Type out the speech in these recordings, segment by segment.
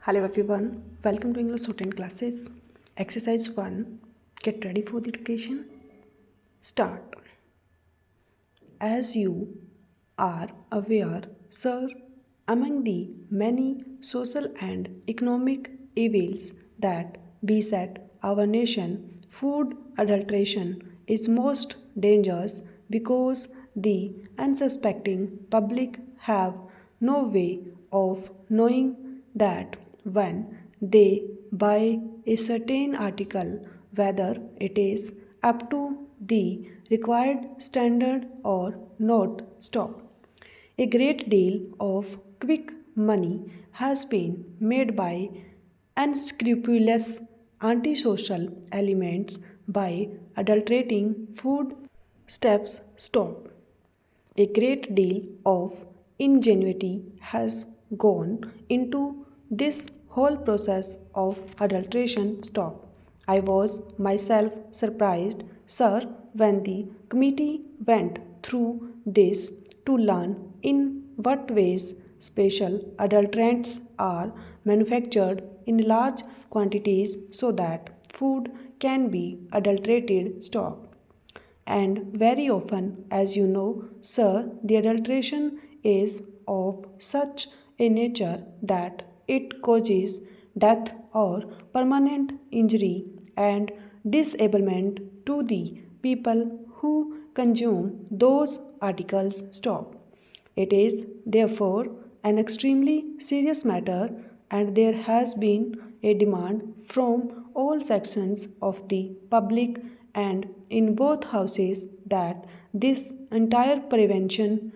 Hello everyone, welcome to English Shorthand classes. Exercise 1. Get ready for the education. Start. As you are aware, sir, among the many social and economic evils that beset our nation, food adulteration is most dangerous because the unsuspecting public have no way of knowing that when they buy a certain article, whether it is up to the required standard or not. Stop. A great deal of quick money has been made by unscrupulous antisocial elements by adulterating food stuffs. Stop. A great deal of ingenuity has gone into this whole process of adulteration. Stop. I was myself surprised, sir, when the committee went through this to learn in what ways special adulterants are manufactured in large quantities so that food can be adulterated. Stop. And very often, as you know, sir, the adulteration is of such a nature that it causes death or permanent injury and disablement to the people who consume those articles. Stop. It is therefore an extremely serious matter, and there has been a demand from all sections of the public and in both houses that this entire prevention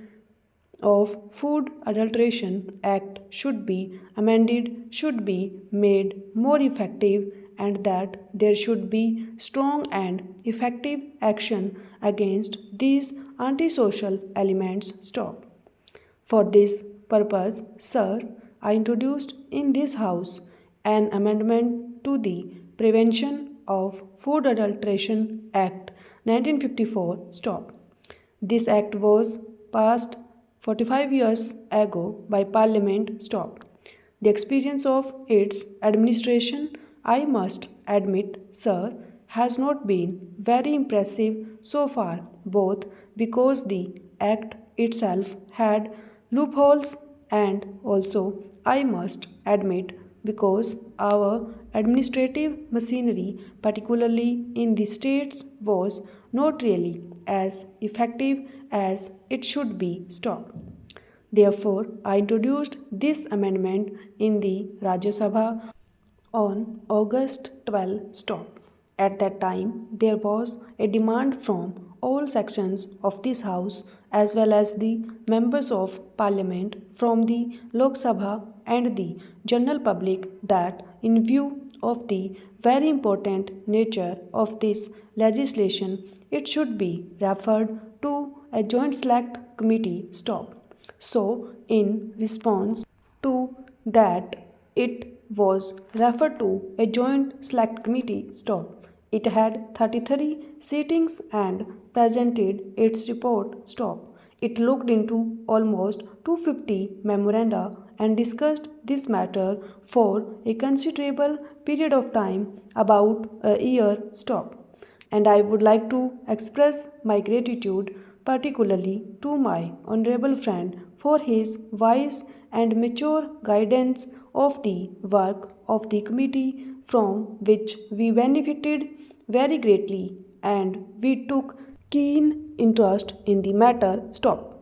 of food adulteration act should be amended, should be made more effective, and that there should be strong and effective action against these antisocial elements. Stop. For this purpose, sir, I introduced in this House an amendment to the Prevention of Food Adulteration Act 1954. Stop. This act was passed 45 years ago by Parliament. Stop. The experience of its administration, I must admit, sir, has not been very impressive so far, both because the Act itself had loopholes and also, I must admit, because our administrative machinery, particularly in the states, was not really as effective as it should be. Stop. Therefore, I introduced this amendment in the Rajya Sabha on August 12. Stop. At that time, there was a demand from all sections of this House as well as the members of Parliament from the Lok Sabha and the general public that, in view of the very important nature of this legislation, it should be referred to a joint select committee. Stop. So, in response to that, it was referred to a joint select committee. Stop. It had 33 sittings and presented its report. Stop. It looked into almost 250 memoranda and discussed this matter for a considerable period of time, about a year. Stop. And I would like to express my gratitude particularly to my honorable friend for his wise and mature guidance of the work of the committee, from which we benefited very greatly and we took keen interest in the matter. Stop.